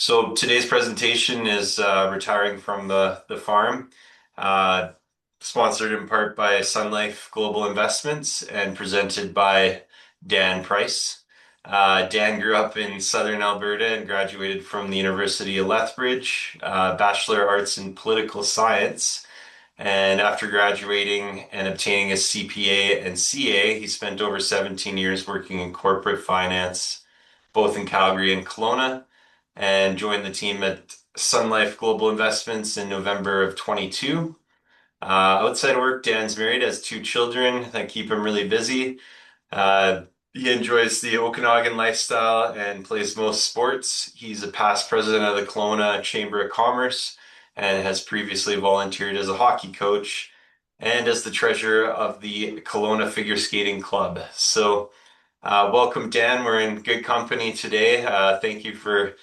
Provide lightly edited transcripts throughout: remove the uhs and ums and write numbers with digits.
So today's presentation is retiring from the farm, uh, sponsored in part by Sun Life Global Investments and presented by Dan Price. Dan grew up in southern Alberta and graduated from the University of Lethbridge, Bachelor of Arts in Political Science. And after graduating and obtaining his CPA and CA, he spent over 17 years working in corporate finance, both in Calgary and Kelowna, and joined the team at Sun Life Global Investments in November of 22. Outside of work, Dan's married, has two children that keep him really busy. Uh, he enjoys the Okanagan lifestyle and plays most sports. He's a past president of the Kelowna Chamber of Commerce and has previously volunteered as a hockey coach and as the treasurer of the Kelowna Figure Skating Club. Welcome, Dan. We're in good company today. Thank you for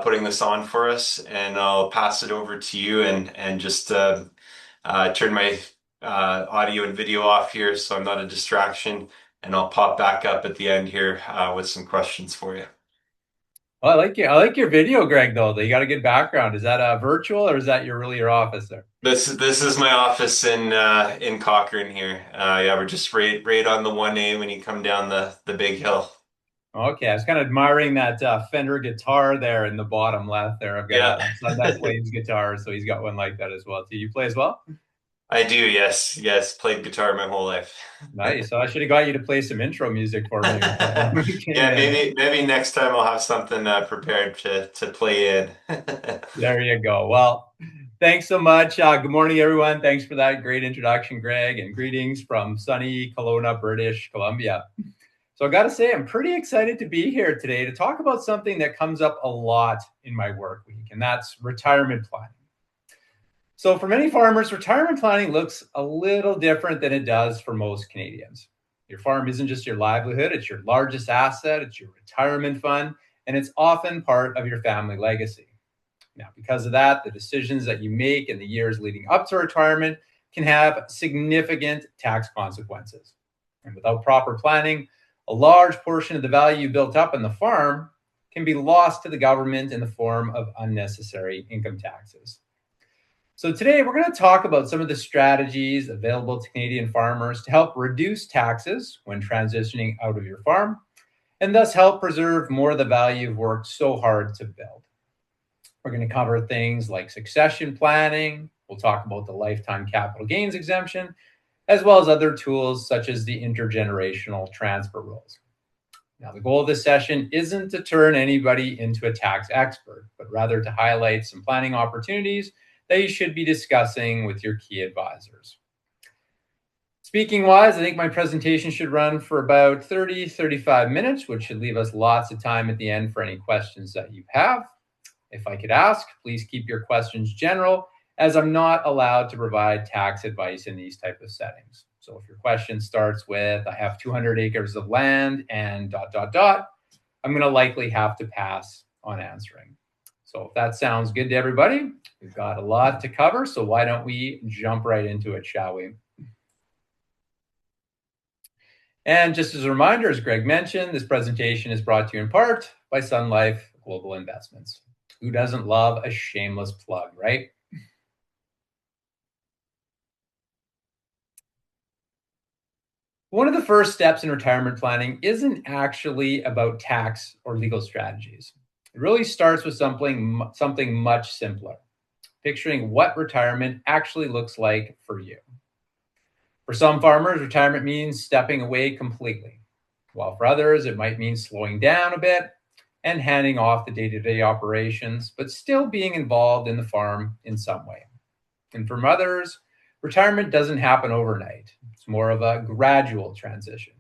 putting this on for us, and I'll pass it over to you and just turn my audio and video off here so I'm not a distraction, and I'll pop back up at the end here with some questions for you. Well, I like your video, Greg, though. You got a good background. Is that virtual or is that your office there? This is my office in Cochrane here. Yeah, we're just right on the 1A when you come down the big hill. Okay, I was kind of admiring that Fender guitar there in the bottom left there. I've got Yeah. a son that plays guitar, so he's got one like that as well. Do you play as well? I do, yes. Yes, played guitar my whole life. Nice. So I should have got you to play some intro music for me when we came Yeah, in. maybe next time I'll have something prepared to play in. There you go. Well, thanks so much. Good morning, everyone. Thanks for that great introduction, Greg, and greetings from sunny Kelowna, British Columbia. So I got to say, I'm pretty excited to be here today to talk about something that comes up a lot in my work week, and that's retirement planning. So for many farmers, retirement planning looks a little different than it does for most Canadians. Your farm isn't just your livelihood, it's your largest asset, it's your retirement fund, and it's often part of your family legacy. Now, because of that, the decisions that you make in the years leading up to retirement can have significant tax consequences. And without proper planning, a large portion of the value built up in the farm can be lost to the government in the form of unnecessary income taxes. So, today we're going to talk about some of the strategies available to Canadian farmers to help reduce taxes when transitioning out of your farm and thus help preserve more of the value you've worked so hard to build. We're going to cover things like succession planning. We'll talk about the lifetime capital gains exemption, as well as other tools such as the intergenerational transfer rules. Now, the goal of this session isn't to turn anybody into a tax expert, but rather to highlight some planning opportunities that you should be discussing with your key advisors. Speaking wise, I think my presentation should run for about 35 minutes, which should leave us lots of time at the end for any questions that you have. If I could ask, please keep your questions general, as I'm not allowed to provide tax advice in these type of settings. So if your question starts with, I have 200 acres of land and ... I'm going to likely have to pass on answering. So if that sounds good to everybody, we've got a lot to cover. So why don't we jump right into it, shall we? And just as a reminder, as Greg mentioned, this presentation is brought to you in part by Sun Life Global Investments. Who doesn't love a shameless plug, right? One of the first steps in retirement planning isn't actually about tax or legal strategies. It really starts with something much simpler, picturing what retirement actually looks like for you. For some farmers, retirement means stepping away completely, while for others, it might mean slowing down a bit and handing off the day-to-day operations, but still being involved in the farm in some way. And for others, retirement doesn't happen overnight. It's more of a gradual transition.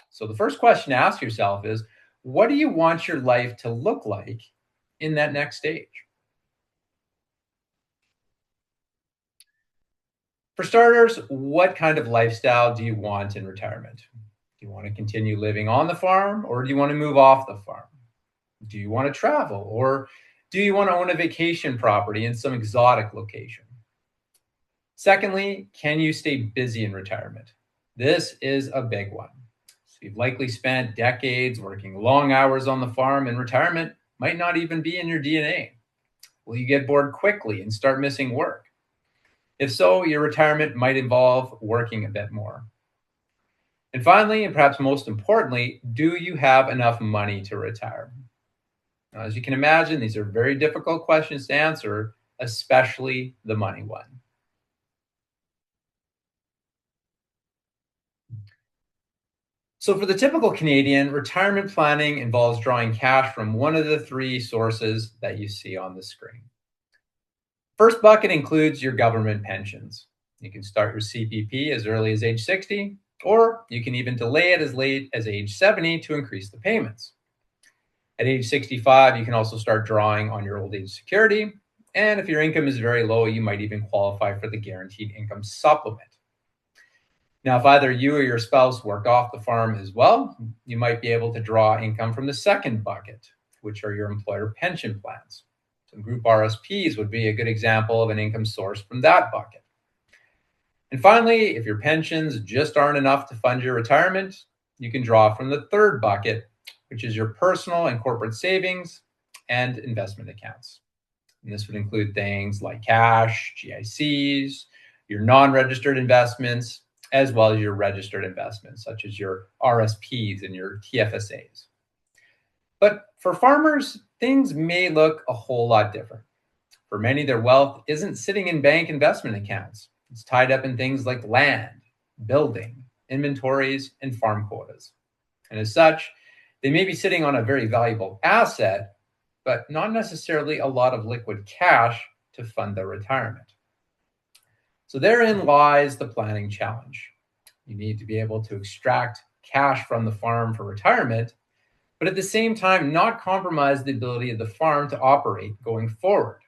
So the first question to ask yourself is, what do you want your life to look like in that next stage? For starters, what kind of lifestyle do you want in retirement? Do you want to continue living on the farm or do you want to move off the farm? Do you want to travel or do you want to own a vacation property in some exotic location? Secondly, can you stay busy in retirement? This is a big one. So you've likely spent decades working long hours on the farm. In retirement, might not even be in your DNA. Will you get bored quickly and start missing work? If so, your retirement might involve working a bit more. And finally, and perhaps most importantly, do you have enough money to retire? Now, as you can imagine, these are very difficult questions to answer, especially the money one. So, for the typical Canadian, retirement planning involves drawing cash from one of the three sources that you see on the screen. First bucket includes your government pensions. You can start your CPP as early as age 60, or you can even delay it as late as age 70 to increase the payments. At age 65, you can also start drawing on your old age security. And if your income is very low, you might even qualify for the guaranteed income supplement. Now, if either you or your spouse work off the farm as well, you might be able to draw income from the second bucket, which are your employer pension plans. So group RSPs would be a good example of an income source from that bucket. And finally, if your pensions just aren't enough to fund your retirement, you can draw from the third bucket, which is your personal and corporate savings and investment accounts. And this would include things like cash, GICs, your non-registered investments, as well as your registered investments, such as your RSPs and your TFSAs. But for farmers, things may look a whole lot different. For many, their wealth isn't sitting in bank investment accounts. It's tied up in things like land, building, inventories, and farm quotas. And as such, they may be sitting on a very valuable asset, but not necessarily a lot of liquid cash to fund their retirement. So therein lies the planning challenge. You need to be able to extract cash from the farm for retirement, but at the same time, not compromise the ability of the farm to operate going forward.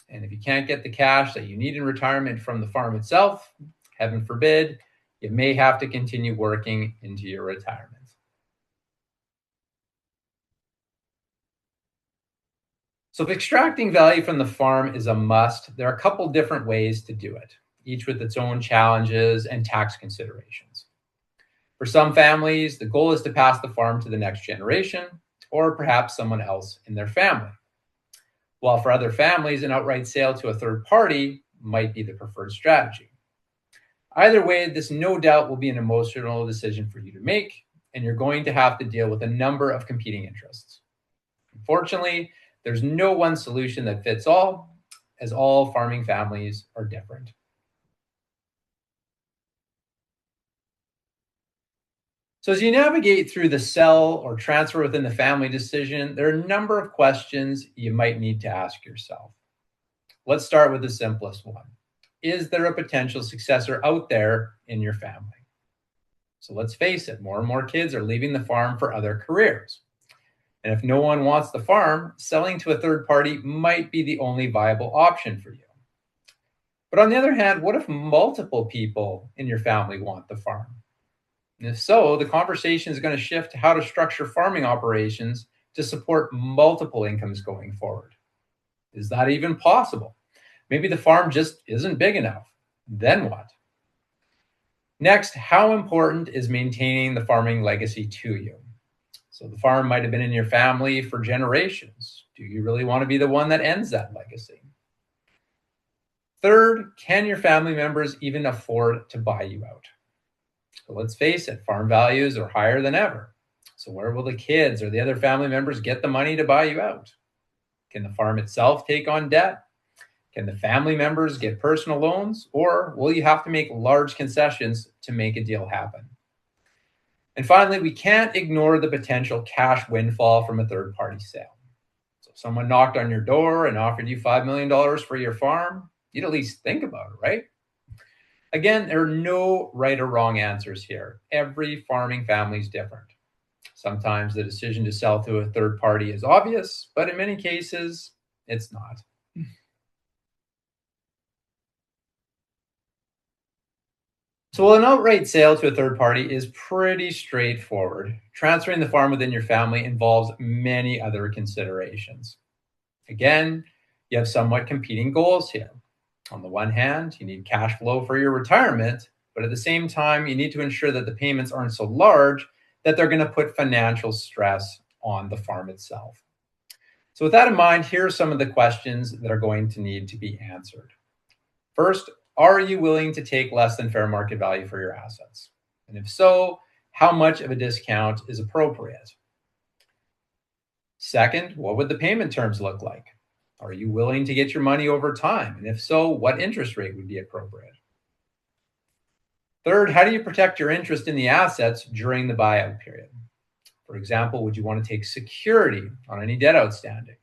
And if you can't get the cash that you need in retirement from the farm itself, heaven forbid, you may have to continue working into your retirement. So if extracting value from the farm is a must, there are a couple different ways to do it, each with its own challenges and tax considerations. For some families, the goal is to pass the farm to the next generation, or perhaps someone else in their family. While for other families, an outright sale to a third party might be the preferred strategy. Either way, this no doubt will be an emotional decision for you to make, and you're going to have to deal with a number of competing interests. Unfortunately, there's no one solution that fits all, as all farming families are different. So as you navigate through the sell or transfer within the family decision, there are a number of questions you might need to ask yourself. Let's start with the simplest one. Is there a potential successor out there in your family? So let's face it, more and more kids are leaving the farm for other careers. And if no one wants the farm, selling to a third party might be the only viable option for you. But on the other hand, what if multiple people in your family want the farm? And if so, the conversation is going to shift to how to structure farming operations to support multiple incomes going forward. Is that even possible? Maybe the farm just isn't big enough. Then what? Next, how important is maintaining the farming legacy to you? So the farm might have been in your family for generations. Do you really want to be the one that ends that legacy? Third, can your family members even afford to buy you out? So let's face it, farm values are higher than ever. So where will the kids or the other family members get the money to buy you out? Can the farm itself take on debt? Can the family members get personal loans? Or will you have to make large concessions to make a deal happen? And finally, we can't ignore the potential cash windfall from a third-party sale. So if someone knocked on your door and offered you $5 million for your farm, you'd at least think about it, right? Again, there are no right or wrong answers here. Every farming family is different. Sometimes the decision to sell to a third party is obvious, but in many cases, it's not. So while an outright sale to a third party is pretty straightforward, transferring the farm within your family involves many other considerations. Again, you have somewhat competing goals here. On the one hand, you need cash flow for your retirement, but at the same time, you need to ensure that the payments aren't so large that they're going to put financial stress on the farm itself. So with that in mind, here are some of the questions that are going to need to be answered. First, are you willing to take less than fair market value for your assets? And if so, how much of a discount is appropriate? Second, what would the payment terms look like? Are you willing to get your money over time? And if so, what interest rate would be appropriate? Third, how do you protect your interest in the assets during the buyout period? For example, would you want to take security on any debt outstanding?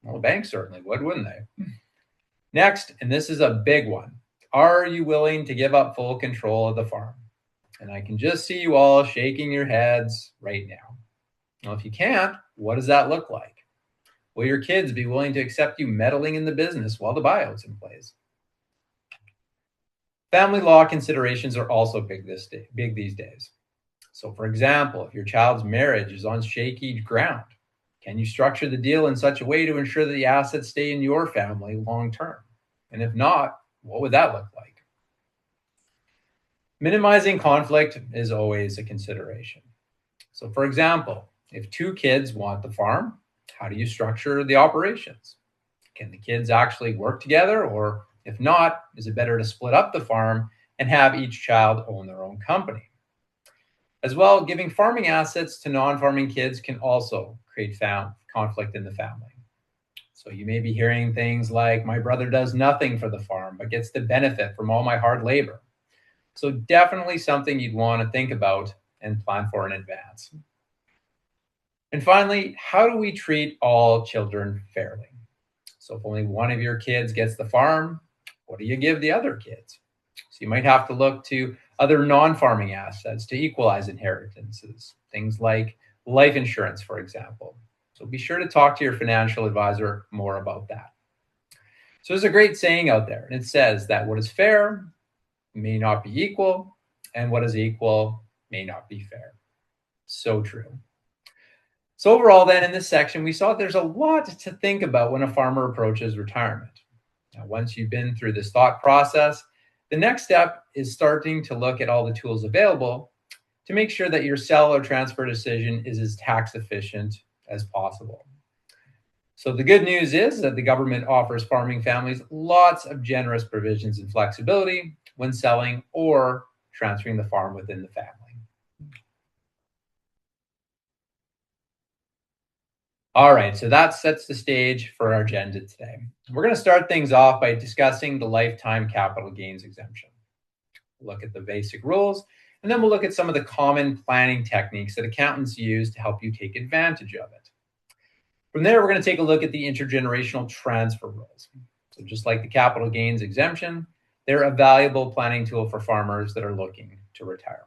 Well, the bank certainly would, wouldn't they? Next, and this is a big one, are you willing to give up full control of the farm? And I can just see you all shaking your heads right now. Well, if you can't, what does that look like? Will your kids be willing to accept you meddling in the business while the buyout's in place? Family law considerations are also big these days. So, for example, if your child's marriage is on shaky ground, can you structure the deal in such a way to ensure that the assets stay in your family long term? And if not, what would that look like? Minimizing conflict is always a consideration. So, for example, if two kids want the farm, how do you structure the operations? Can the kids actually work together? Or if not, is it better to split up the farm and have each child own their own company? As well, giving farming assets to non-farming kids can also create conflict in the family. So you may be hearing things like, my brother does nothing for the farm, but gets the benefit from all my hard labor. So definitely something you'd want to think about and plan for in advance. And finally, how do we treat all children fairly? So if only one of your kids gets the farm, what do you give the other kids? So you might have to look to other non-farming assets to equalize inheritances, things like life insurance, for example. So be sure to talk to your financial advisor more about that. So there's a great saying out there, and it says that what is fair may not be equal, and what is equal may not be fair. So true. So overall then, in this section, we saw there's a lot to think about when a farmer approaches retirement. Now, once you've been through this thought process, the next step is starting to look at all the tools available to make sure that your sell or transfer decision is as tax efficient as possible. So the good news is that the government offers farming families lots of generous provisions and flexibility when selling or transferring the farm within the family. All right, so that sets the stage for our agenda today. We're going to start things off by discussing the lifetime capital gains exemption. We'll look at the basic rules, and then we'll look at some of the common planning techniques that accountants use to help you take advantage of it. From there, we're going to take a look at the intergenerational transfer rules. So just like the capital gains exemption, they're a valuable planning tool for farmers that are looking to retire.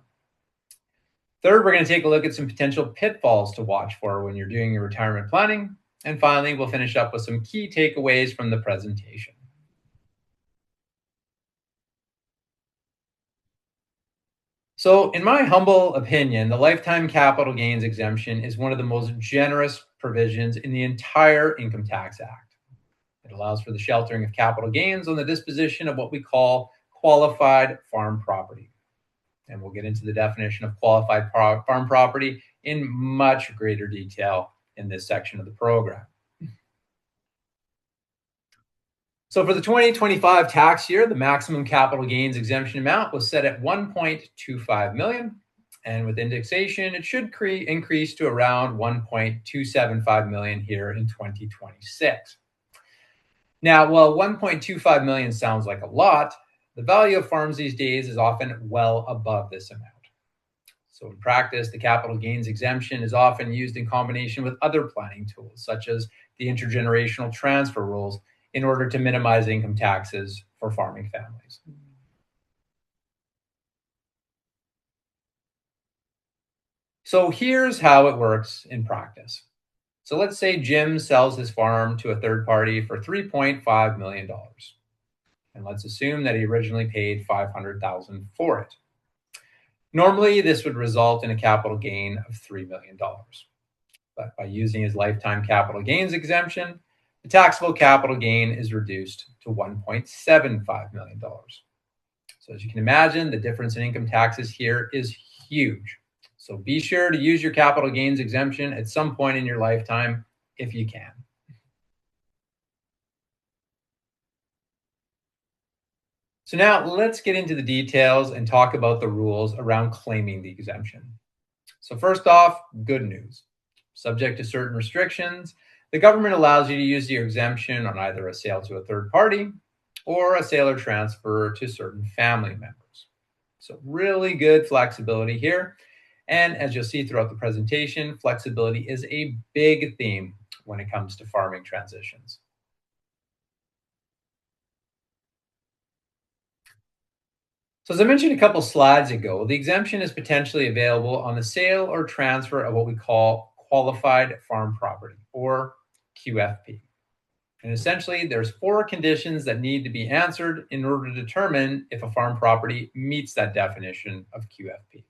Third, we're going to take a look at some potential pitfalls to watch for when you're doing your retirement planning. And finally, we'll finish up with some key takeaways from the presentation. So in my humble opinion, the lifetime capital gains exemption is one of the most generous provisions in the entire Income Tax Act. It allows for the sheltering of capital gains on the disposition of what we call qualified farm property. And we'll get into the definition of qualified farm property in much greater detail in this section of the program. So for the 2025 tax year, the maximum capital gains exemption amount was set at $1.25 million. And with indexation, it should increase to around $1.275 million here in 2026. Now, while $1.25 million sounds like a lot, the value of farms these days is often well above this amount. So in practice, the capital gains exemption is often used in combination with other planning tools, such as the intergenerational transfer rules, in order to minimize income taxes for farming families. So here's how it works in practice. So let's say Jim sells his farm to a third party for $3.5 million. And let's assume that he originally paid $500,000 for it. Normally, this would result in a capital gain of $3 million. But by using his lifetime capital gains exemption, the taxable capital gain is reduced to $1.75 million. So as you can imagine, the difference in income taxes here is huge. So be sure to use your capital gains exemption at some point in your lifetime if you can. So now let's get into the details and talk about the rules around claiming the exemption. So first off, good news. Subject to certain restrictions, the government allows you to use your exemption on either a sale to a third party or a sale or transfer to certain family members. So really good flexibility here. And as you'll see throughout the presentation, flexibility is a big theme when it comes to farming transitions. So as I mentioned a couple slides ago, the exemption is potentially available on the sale or transfer of what we call qualified farm property, or QFP. And essentially, there's four conditions that need to be answered in order to determine if a farm property meets that definition of QFP.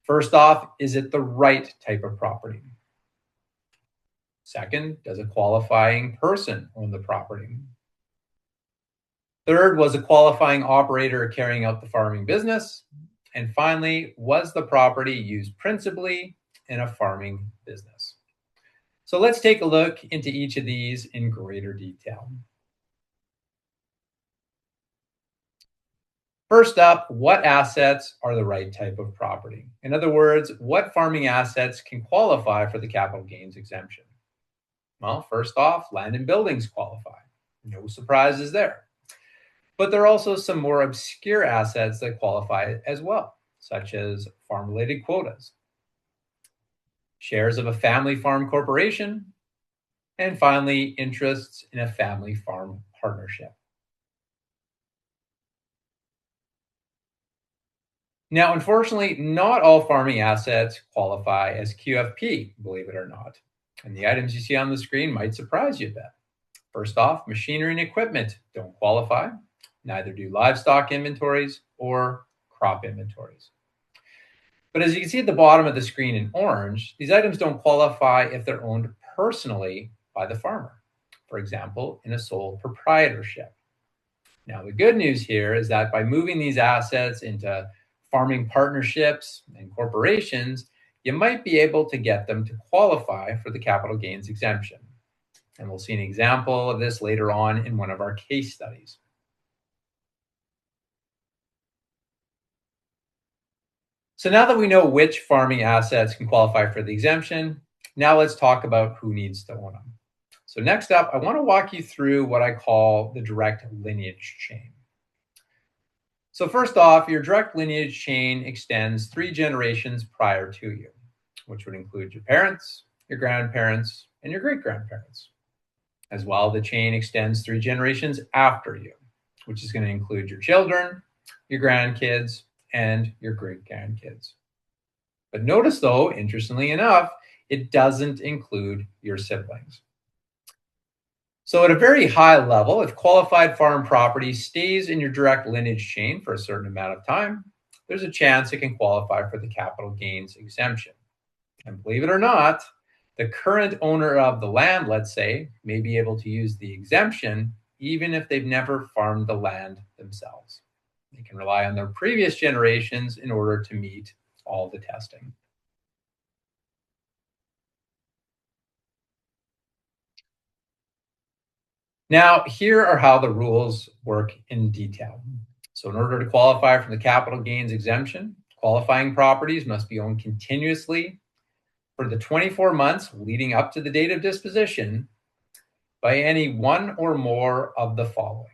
First off, is it the right type of property? Second, does a qualifying person own the property? Third, was a qualifying operator carrying out the farming business? And finally, was the property used principally in a farming business? So let's take a look into each of these in greater detail. First up, what assets are the right type of property? In other words, what farming assets can qualify for the capital gains exemption? Well, first off, land and buildings qualify. No surprises there. But there are also some more obscure assets that qualify as well, such as farm-related quotas, shares of a family farm corporation, and finally, interests in a family farm partnership. Now, unfortunately, not all farming assets qualify as QFP, believe it or not. And the items you see on the screen might surprise you a bit. First off, machinery and equipment don't qualify. Neither do livestock inventories or crop inventories. But as you can see at the bottom of the screen in orange, these items don't qualify if they're owned personally by the farmer, for example, in a sole proprietorship. Now, the good news here is that by moving these assets into farming partnerships and corporations, you might be able to get them to qualify for the capital gains exemption. And we'll see an example of this later on in one of our case studies. So now that we know which farming assets can qualify for the exemption, now let's talk about who needs to own them. So next up, I want to walk you through what I call the direct lineage chain. So first off, your direct lineage chain extends 3 generations prior to you, which would include your parents, your grandparents, and your great-grandparents. As well, the chain extends 3 generations after you, which is going to include your children, your grandkids, and your great-grandkids. But notice though, interestingly enough, it doesn't include your siblings. So at a very high level, if qualified farm property stays in your direct lineage chain for a certain amount of time, there's a chance it can qualify for the capital gains exemption. And believe it or not, the current owner of the land, let's say, may be able to use the exemption even if they've never farmed the land themselves. They can rely on their previous generations in order to meet all the testing. Now, here are how the rules work in detail. So in order to qualify for the capital gains exemption, qualifying properties must be owned continuously for the 24 months leading up to the date of disposition by any one or more of the following: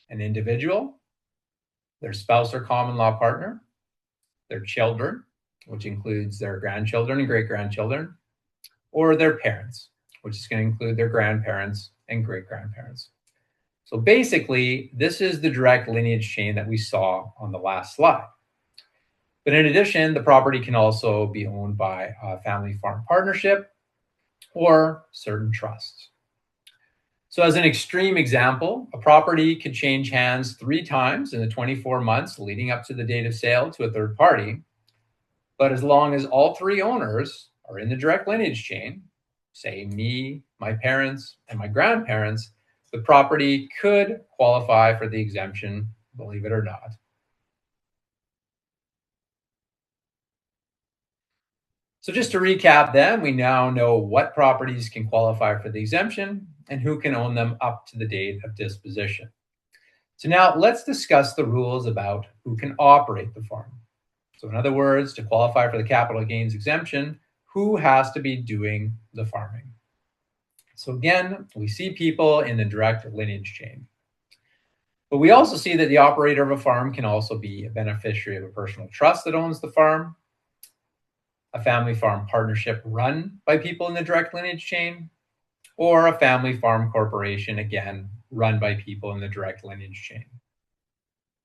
an individual, their spouse or common law partner, their children, which includes their grandchildren and great-grandchildren, or their parents, which is going to include their grandparents and great-grandparents. So basically, this is the direct lineage chain that we saw on the last slide. But in addition, the property can also be owned by a family farm partnership or certain trusts. So as an extreme example, a property could change hands 3 times in the 24 months leading up to the date of sale to a third party. But as long as all 3 owners are in the direct lineage chain, say me, my parents, and my grandparents, the property could qualify for the exemption, believe it or not. So just to recap then, we now know what properties can qualify for the exemption and who can own them up to the date of disposition. So now let's discuss the rules about who can operate the farm. So in other words, to qualify for the capital gains exemption, who has to be doing the farming? So again, we see people in the direct lineage chain. But we also see that the operator of a farm can also be a beneficiary of a personal trust that owns the farm, a family farm partnership run by people in the direct lineage chain, or a family farm corporation, again, run by people in the direct lineage chain.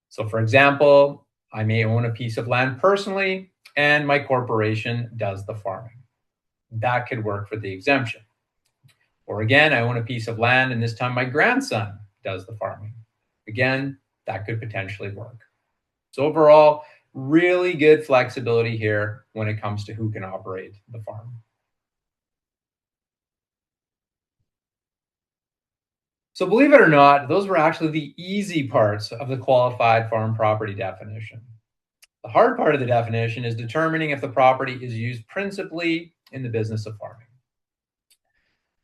So for example, I may own a piece of land personally and my corporation does the farming. That could work for the exemption. Or again, I own a piece of land and this time my grandson does the farming. Again, that could potentially work. So overall, really good flexibility here when it comes to who can operate the farm. So believe it or not, those were actually the easy parts of the qualified farm property definition. The hard part of the definition is determining if the property is used principally in the business of farming.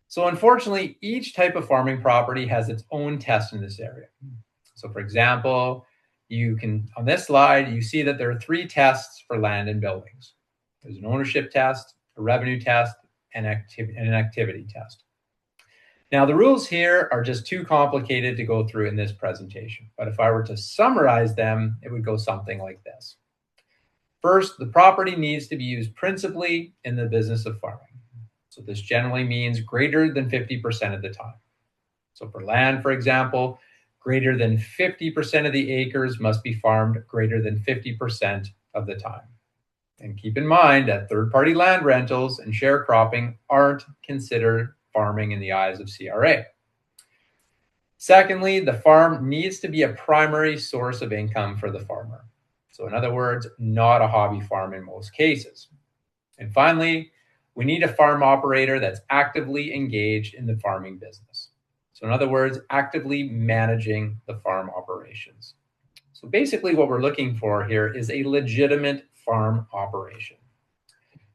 So unfortunately, each type of farming property has its own test in this area. So for example, on this slide, you see that there are 3 tests for land and buildings. There's an ownership test, a revenue test, and an activity test. Now, the rules here are just too complicated to go through in this presentation, but if I were to summarize them, it would go something like this. First, the property needs to be used principally in the business of farming. So this generally means greater than 50% of the time. So for land, for example, greater than 50% of the acres must be farmed greater than 50% of the time. And keep in mind that third-party land rentals and sharecropping aren't considered farming in the eyes of CRA. Secondly, the farm needs to be a primary source of income for the farmer. So in other words, not a hobby farm in most cases. And finally, we need a farm operator that's actively engaged in the farming business. So in other words, actively managing the farm operations. So basically what we're looking for here is a legitimate farm operation.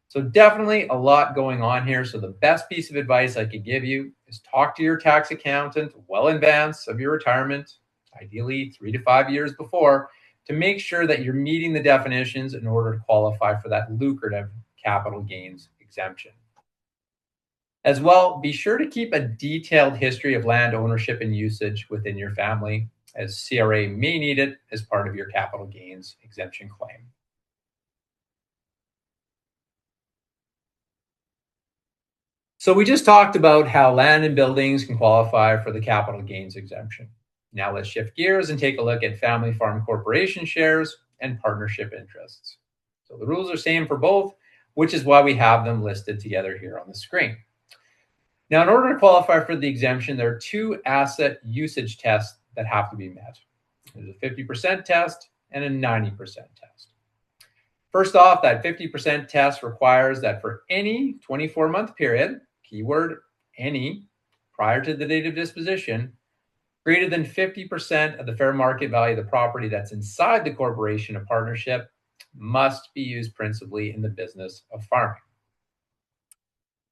So definitely a lot going on here. So the best piece of advice I could give you is talk to your tax accountant well in advance of your retirement, ideally 3 to 5 years before, to make sure that you're meeting the definitions in order to qualify for that lucrative capital gains exemption. As well, be sure to keep a detailed history of land ownership and usage within your family, as CRA may need it as part of your capital gains exemption claim. So we just talked about how land and buildings can qualify for the capital gains exemption. Now let's shift gears and take a look at family farm corporation shares and partnership interests. So the rules are same for both, which is why we have them listed together here on the screen. Now, in order to qualify for the exemption, there are 2 asset usage tests that have to be met. There's a 50% test and a 90% test. First off, that 50% test requires that for any 24-month period, keyword any, prior to the date of disposition, greater than 50% of the fair market value of the property that's inside the corporation or partnership must be used principally in the business of farming.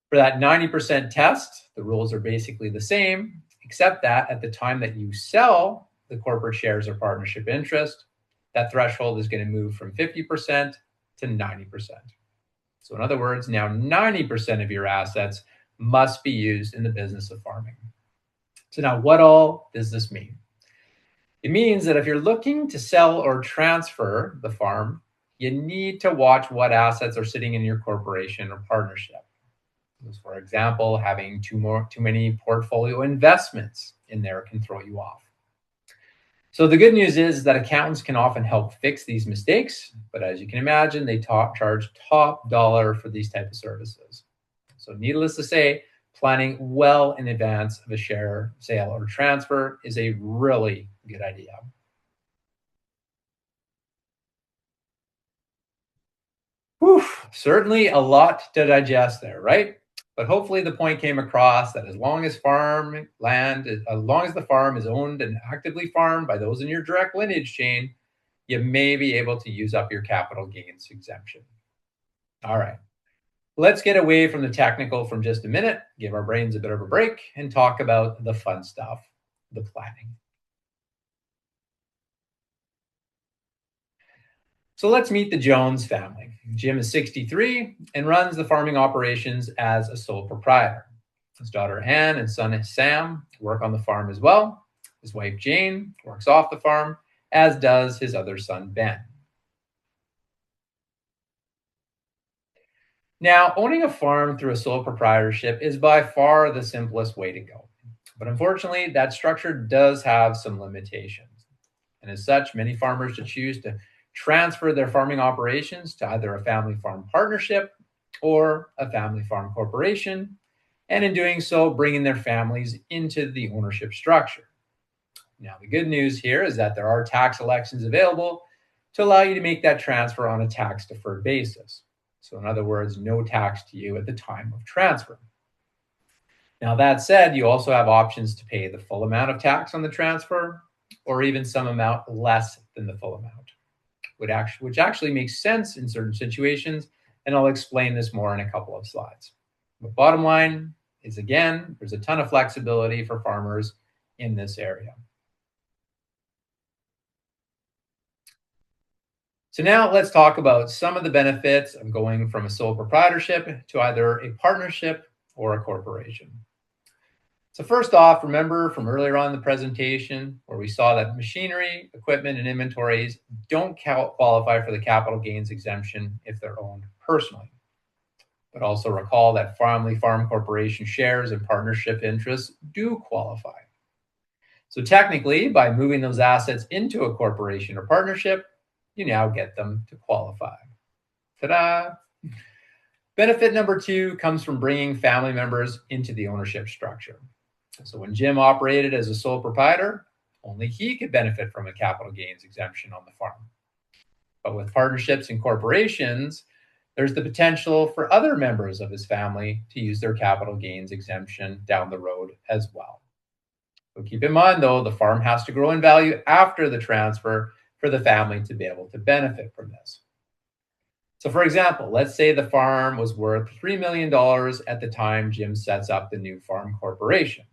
For that 90% test, the rules are basically the same, except that at the time that you sell the corporate shares or partnership interest, that threshold is going to move from 50% to 90%. So in other words, now 90% of your assets must be used in the business of farming. So now what all does this mean? It means that if you're looking to sell or transfer the farm, you need to watch what assets are sitting in your corporation or partnership. For example, having too many portfolio investments in there can throw you off. So the good news is that accountants can often help fix these mistakes, but as you can imagine, they charge top dollar for these type of services. So needless to say, planning well in advance of a share sale or transfer is a really good idea. Whew, certainly a lot to digest there, right? But hopefully the point came across that as long as the farm is owned and actively farmed by those in your direct lineage chain, you may be able to use up your capital gains exemption. All right, let's get away from the technical for just a minute, give our brains a bit of a break, and talk about the fun stuff, the planning. So let's meet the Jones family. Jim is 63 and runs the farming operations as a sole proprietor. His daughter Ann and son Sam work on the farm as well. His wife Jane works off the farm, as does his other son Ben. Now, owning a farm through a sole proprietorship is by far the simplest way to go. But unfortunately, that structure does have some limitations. And as such, many farmers choose to transfer their farming operations to either a family farm partnership or a family farm corporation, and in doing so, bringing their families into the ownership structure. Now, the good news here is that there are tax elections available to allow you to make that transfer on a tax-deferred basis. So in other words, no tax to you at the time of transfer. Now, that said, you also have options to pay the full amount of tax on the transfer or even some amount less than the full amount, which actually makes sense in certain situations, and I'll explain this more in a couple of slides. But bottom line is, again, there's a ton of flexibility for farmers in this area. So now let's talk about some of the benefits of going from a sole proprietorship to either a partnership or a corporation. So first off, remember from earlier on in the presentation where we saw that machinery, equipment, and inventories don't qualify for the capital gains exemption if they're owned personally. But also recall that family farm corporation shares and partnership interests do qualify. So technically, by moving those assets into a corporation or partnership, you now get them to qualify. Ta-da! Benefit number 2 comes from bringing family members into the ownership structure. So when Jim operated as a sole proprietor, only he could benefit from a capital gains exemption on the farm. But with partnerships and corporations, there's the potential for other members of his family to use their capital gains exemption down the road as well. So keep in mind, though, the farm has to grow in value after the transfer for the family to be able to benefit from this. So for example, let's say the farm was worth $3 million at the time Jim sets up the new farm corporation.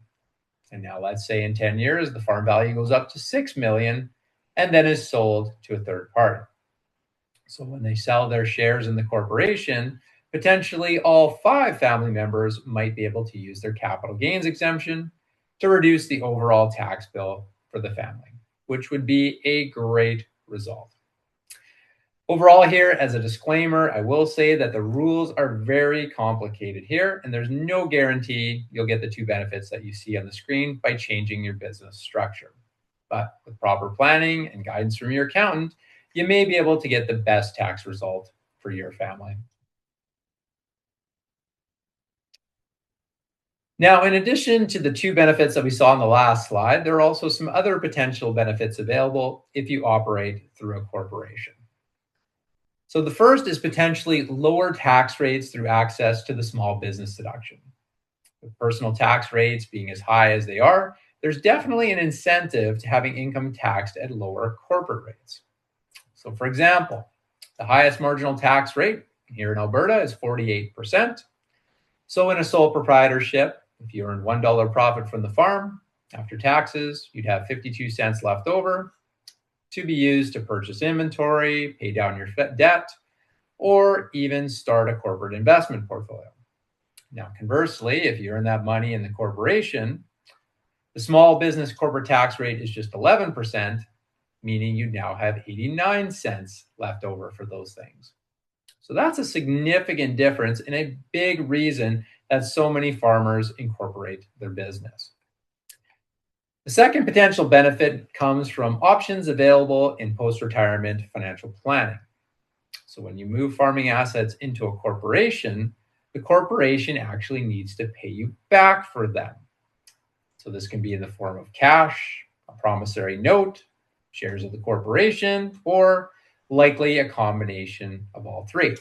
And now let's say in 10 years, the farm value goes up to $6 million and then is sold to a third party. So when they sell their shares in the corporation, potentially all 5 family members might be able to use their capital gains exemption to reduce the overall tax bill for the family, which would be a great result. Overall here, as a disclaimer, I will say that the rules are very complicated here, and there's no guarantee you'll get the 2 benefits that you see on the screen by changing your business structure. But with proper planning and guidance from your accountant, you may be able to get the best tax result for your family. Now, in addition to the 2 benefits that we saw on the last slide, there are also some other potential benefits available if you operate through a corporation. So the first is potentially lower tax rates through access to the small business deduction. With personal tax rates being as high as they are, there's definitely an incentive to having income taxed at lower corporate rates. So for example, the highest marginal tax rate here in Alberta is 48%. So in a sole proprietorship, if you earn $1 profit from the farm, after taxes, you'd have 52 cents left over to be used to purchase inventory, pay down your debt, or even start a corporate investment portfolio. Now, conversely, if you earn that money in the corporation, the small business corporate tax rate is just 11%, meaning you now have 89 cents left over for those things. So that's a significant difference and a big reason that so many farmers incorporate their business. The second potential benefit comes from options available in post-retirement financial planning. So when you move farming assets into a corporation, the corporation actually needs to pay you back for them. So this can be in the form of cash, a promissory note, shares of the corporation, or likely a combination of all 3.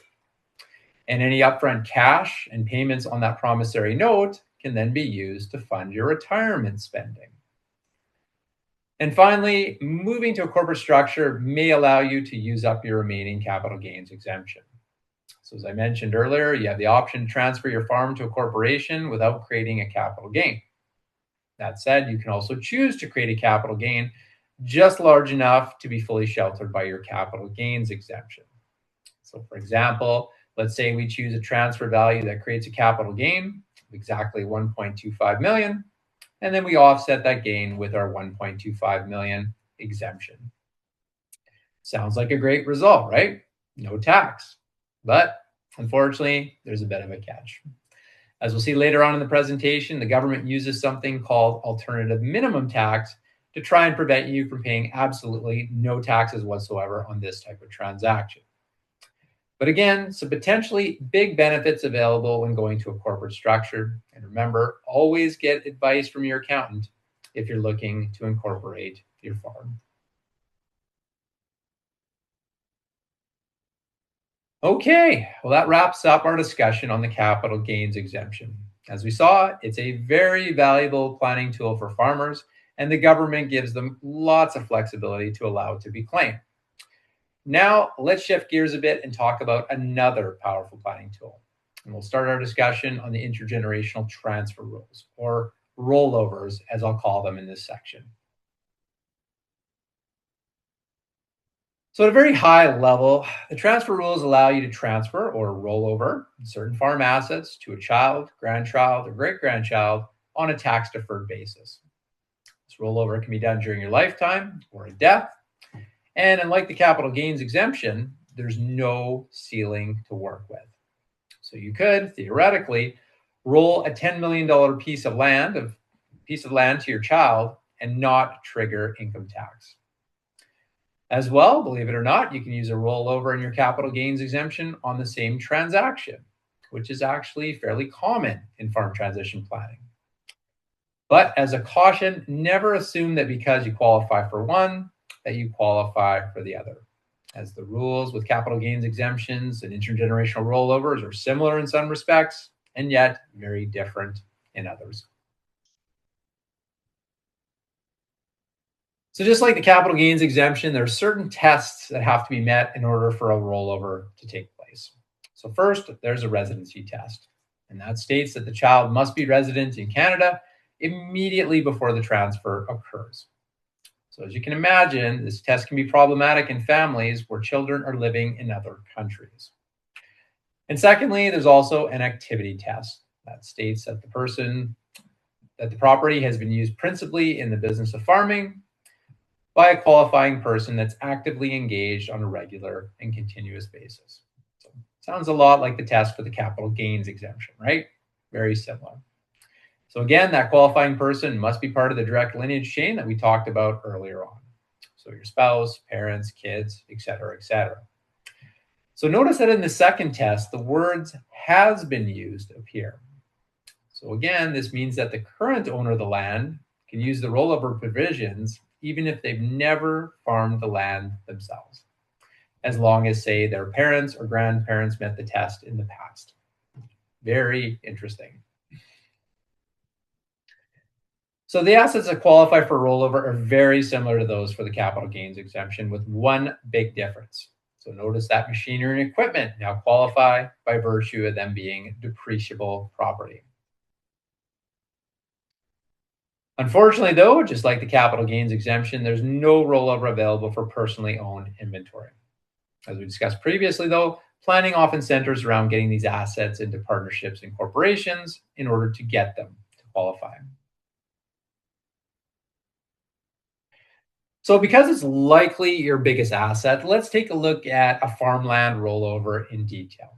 And any upfront cash and payments on that promissory note can then be used to fund your retirement spending. And finally, moving to a corporate structure may allow you to use up your remaining capital gains exemption. So as I mentioned earlier, you have the option to transfer your farm to a corporation without creating a capital gain. That said, you can also choose to create a capital gain just large enough to be fully sheltered by your capital gains exemption. So for example, let's say we choose a transfer value that creates a capital gain of exactly 1.25 million, and then we offset that gain with our 1.25 million exemption. Sounds like a great result, right? No tax. But unfortunately, there's a bit of a catch. As we'll see later on in the presentation, the government uses something called alternative minimum tax to try and prevent you from paying absolutely no taxes whatsoever on this type of transaction. But again, some potentially big benefits available when going to a corporate structure. And remember, always get advice from your accountant if you're looking to incorporate your farm. Okay, well, that wraps up our discussion on the capital gains exemption. As we saw, it's a very valuable planning tool for farmers, and the government gives them lots of flexibility to allow it to be claimed. Now, let's shift gears a bit and talk about another powerful planning tool. And we'll start our discussion on the intergenerational transfer rules, or rollovers, as I'll call them in this section. So at a very high level, the transfer rules allow you to transfer or roll over certain farm assets to a child, grandchild, or great-grandchild on a tax-deferred basis. This rollover can be done during your lifetime or a death. And unlike the capital gains exemption, there's no ceiling to work with. So you could, theoretically, roll a $10 million piece of land to your child and not trigger income tax. As well, believe it or not, you can use a rollover in your capital gains exemption on the same transaction, which is actually fairly common in farm transition planning. But as a caution, never assume that because you qualify for one, that you qualify for the other, as the rules with capital gains exemptions and intergenerational rollovers are similar in some respects, and yet very different in others. So just like the capital gains exemption, there are certain tests that have to be met in order for a rollover to take place. So first, there's a residency test, and that states that the child must be resident in Canada immediately before the transfer occurs. So as you can imagine, this test can be problematic in families where children are living in other countries. And secondly, there's also an activity test that states that the property has been used principally in the business of farming by a qualifying person that's actively engaged on a regular and continuous basis. So sounds a lot like the test for the capital gains exemption, right? Very similar. So again, that qualifying person must be part of the direct lineage chain that we talked about earlier on. So your spouse, parents, kids, et cetera, et cetera. So notice that in the second test, the words has been used appear. So again, this means that the current owner of the land can use the rollover provisions even if they've never farmed the land themselves, as long as, say, their parents or grandparents met the test in the past. Very interesting. So the assets that qualify for rollover are very similar to those for the capital gains exemption, with one big difference. So notice that machinery and equipment now qualify by virtue of them being depreciable property. Unfortunately, though, just like the capital gains exemption, there's no rollover available for personally owned inventory. As we discussed previously, though, planning often centers around getting these assets into partnerships and corporations in order to get them to qualify. So because it's likely your biggest asset, let's take a look at a farmland rollover in detail.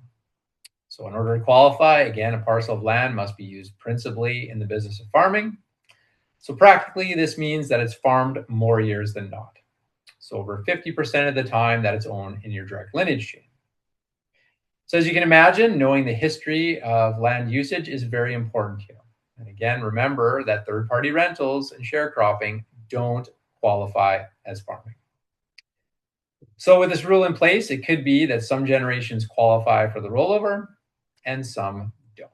So in order to qualify, again, a parcel of land must be used principally in the business of farming. So practically, this means that it's farmed more years than not. So over 50% of the time that it's owned in your direct lineage chain. So as you can imagine, knowing the history of land usage is very important here. And again, remember that third-party rentals and sharecropping don't qualify as farming. So with this rule in place, it could be that some generations qualify for the rollover and some don't.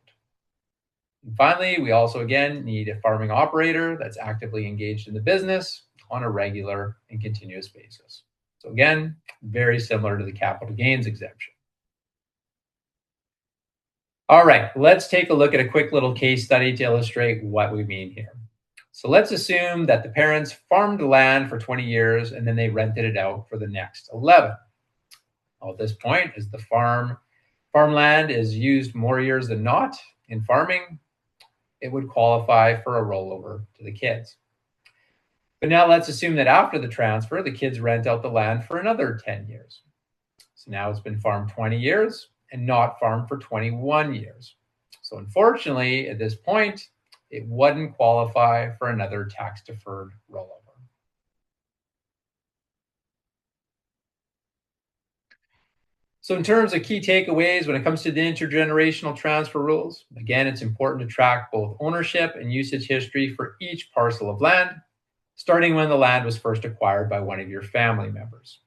And finally, we also, again, need a farming operator that's actively engaged in the business on a regular and continuous basis. So again, very similar to the capital gains exemption. All right, let's take a look at a quick little case study to illustrate what we mean here. So let's assume that the parents farmed land for 20 years and then they rented it out for the next 11. Well, at this point, as the farmland is used more years than not in farming, it would qualify for a rollover to the kids. But now let's assume that after the transfer, the kids rent out the land for another 10 years. So now it's been farmed 20 years and not farmed for 21 years. So unfortunately, at this point, it wouldn't qualify for another tax-deferred rollover. So in terms of key takeaways when it comes to the intergenerational transfer rules, again, it's important to track both ownership and usage history for each parcel of land, starting when the land was first acquired by one of your family members.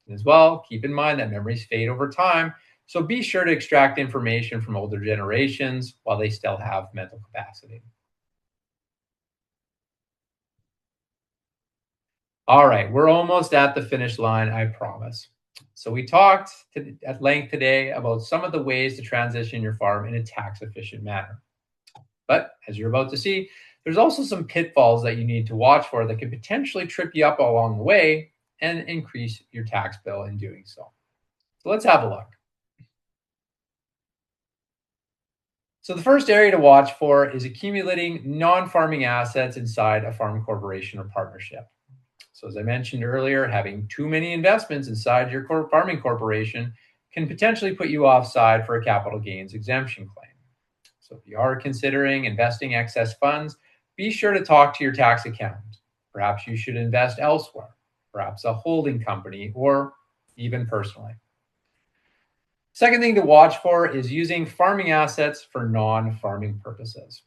And as well, keep in mind that memories fade over time, so be sure to extract information from older generations while they still have mental capacity. All right, we're almost at the finish line, I promise. So we talked at length today about some of the ways to transition your farm in a tax-efficient manner. But as you're about to see, there's also some pitfalls that you need to watch for that could potentially trip you up along the way and increase your tax bill in doing so. So let's have a look. So the first area to watch for is accumulating non-farming assets inside a farm corporation or partnership. So as I mentioned earlier, having too many investments inside your farming corporation can potentially put you offside for a capital gains exemption claim. So if you are considering investing excess funds, be sure to talk to your tax accountant. Perhaps you should invest elsewhere, perhaps a holding company, or even personally. Second thing to watch for is using farming assets for non-farming purposes.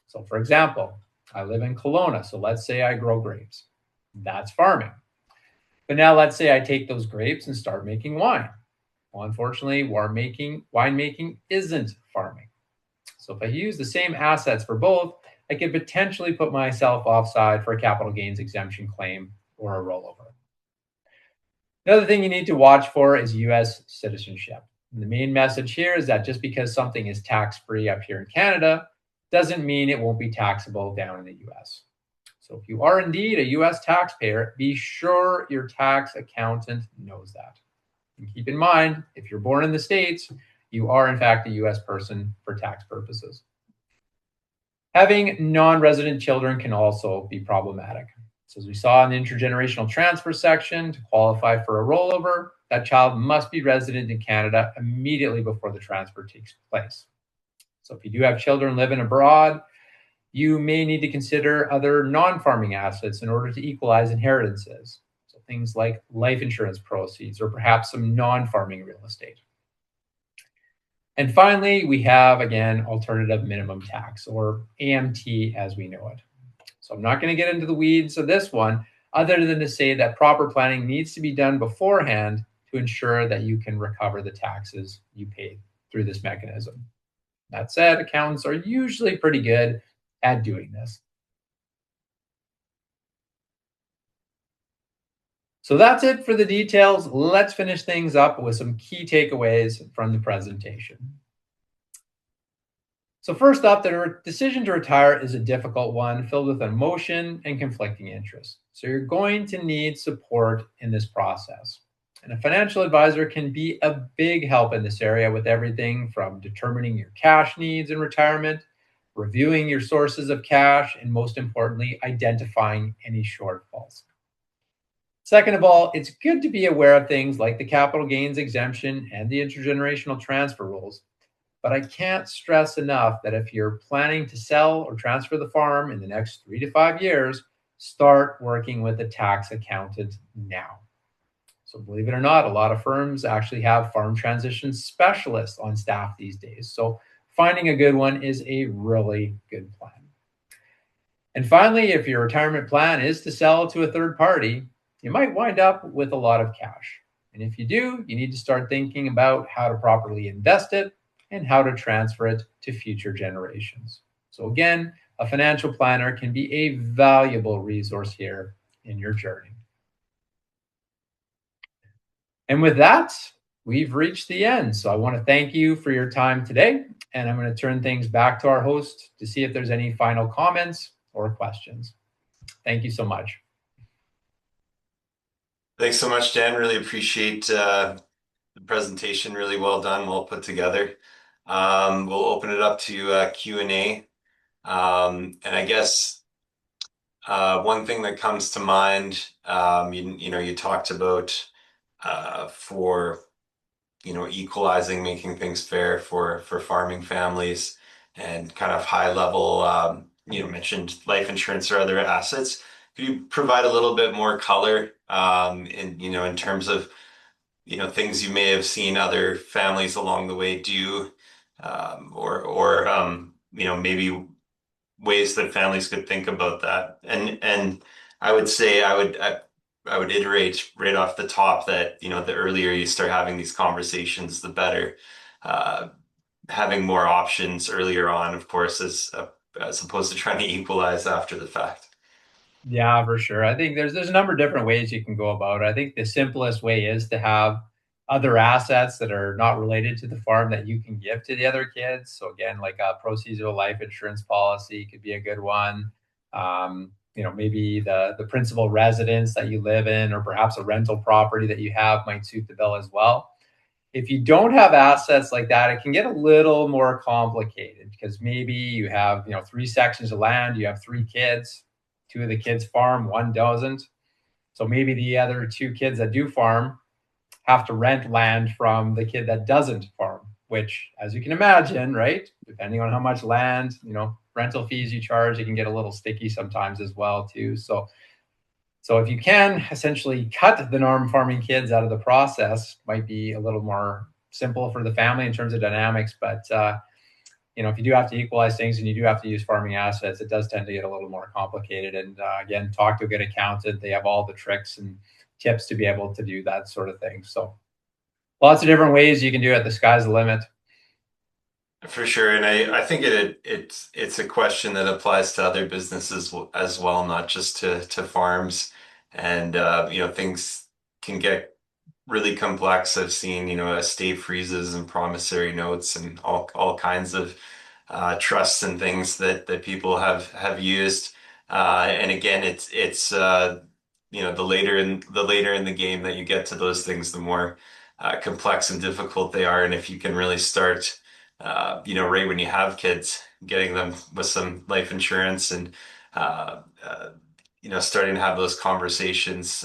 So for example, I live in Kelowna, so let's say I grow grapes. That's farming. But now let's say I take those grapes and start making wine. Well, unfortunately, winemaking isn't farming. So if I use the same assets for both, I could potentially put myself offside for a capital gains exemption claim or a rollover. Another thing you need to watch for is US citizenship. And the main message here is that just because something is tax-free up here in Canada doesn't mean it won't be taxable down in the US. So if you are indeed a US taxpayer, be sure your tax accountant knows that. And keep in mind, if you're born in the States, you are in fact a US person for tax purposes. Having non-resident children can also be problematic. So as we saw in the intergenerational transfer section, to qualify for a rollover, that child must be resident in Canada immediately before the transfer takes place. So if you do have children living abroad, you may need to consider other non-farming assets in order to equalize inheritances. So things like life insurance proceeds or perhaps some non-farming real estate. And finally, we have, again, alternative minimum tax, or AMT as we know it. So I'm not going to get into the weeds of this one, other than to say that proper planning needs to be done beforehand to ensure that you can recover the taxes you paid through this mechanism. That said, accountants are usually pretty good at doing this. So that's it for the details. Let's finish things up with some key takeaways from the presentation. So first up, the decision to retire is a difficult one filled with emotion and conflicting interests. So you're going to need support in this process. And a financial advisor can be a big help in this area with everything from determining your cash needs in retirement, reviewing your sources of cash, and most importantly, identifying any shortfalls. Second of all, it's good to be aware of things like the capital gains exemption and the intergenerational transfer rules. But I can't stress enough that if you're planning to sell or transfer the farm in the next 3 to 5 years, start working with a tax accountant now. So believe it or not, a lot of firms actually have farm transition specialists on staff these days. So finding a good one is a really good plan. And finally, if your retirement plan is to sell to a third party, you might wind up with a lot of cash. And if you do, you need to start thinking about how to properly invest it and how to transfer it to future generations. So again, a financial planner can be a valuable resource here in your journey. And with that, we've reached the end. So I want to thank you for your time today. And I'm going to turn things back to our host to see if there's any final comments or questions. Thank you so much. Thanks so much, Dan. Really appreciate the presentation. Really well done, well put together. We'll open it up to Q&A. And I guess one thing that comes to mind, you talked about for equalizing, making things fair for farming families, and kind of high level, mentioned life insurance or other assets. Could you provide a little bit more color in terms of things you may have seen other families along the way do, or maybe ways that families could think about that. And I would say I would iterate right off the top that the earlier you start having these conversations, the better. Uh, Having more options earlier on, of course, as opposed to trying to equalize after the fact. Yeah, for sure. I think there's a number of different ways you can go about it. I think the simplest way is to have other assets that are not related to the farm that you can give to the other kids. So again, like a proceeds of a life insurance policy could be a good one. Maybe the principal residence that you live in, or perhaps a rental property that you have might suit the bill as well. If you don't have assets like that, it can get a little more complicated because maybe you have, 3 sections of land, you have 3 kids, 2 of the kids farm, one doesn't. So maybe the other 2 kids that do farm have to rent land from the kid that doesn't farm, which, as you can imagine, right, depending on how much land, rental fees you charge, it can get a little sticky sometimes as well too. So if you can essentially cut the non-farming kids out of the process, might be a little more simple for the family in terms of dynamics. But if you do have to equalize things and you do have to use farming assets, it does tend to get a little more complicated. And again, talk to a good accountant. They have all the tricks and tips to be able to do that sort of thing. So lots of different ways you can do it. The sky's the limit. For sure, and I think it's a question that applies to other businesses as well, not just to farms. And things can get really complex. I've seen estate freezes and promissory notes and all kinds of trusts and things that people have used. And again, it's the later in the game that you get to those things, the more complex and difficult they are. And if you can really start right when you have kids, getting them with some life insurance and starting to have those conversations,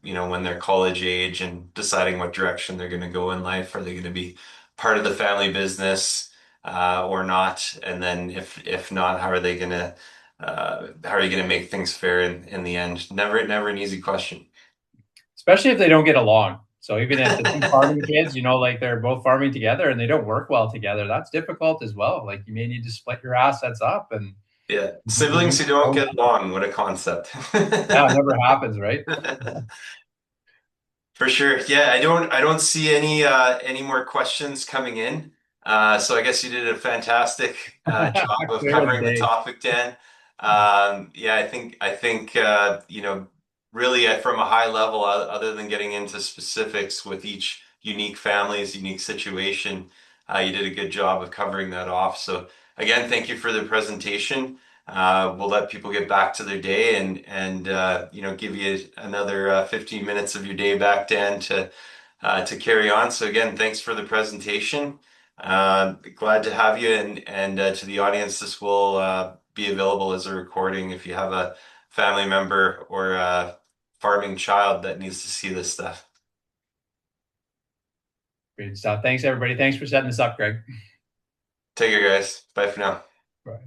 when they're college age and deciding what direction they're going to go in life. Are they going to be part of the family business or not? And then if not, how are you going to make things fair in the end? Never an easy question. Especially if they don't get along. So even if the two farming kids, like they're both farming together and they don't work well together, that's difficult as well. Like you may need to split your assets up and Yeah, siblings who don't get along, what a concept. yeah, it never happens, right? For sure. Yeah, I don't see any more questions coming in. So I guess you did a fantastic job of Good, covering the Dave. topic, Dan. Yeah, I think really from a high level, other than getting into specifics with each unique family's unique situation, you did a good job of covering that off. So again, thank you for the presentation. We'll let people get back to their day and give you another 15 minutes of your day back, Dan, to carry on. So again, thanks for the presentation. Glad to have you, and to the audience, this will be available as a recording if you have a family member or a farming child that needs to see this stuff. Great stuff. Thanks, everybody. Thanks for setting this up, Greg. Take care, guys. Bye for now. Bye.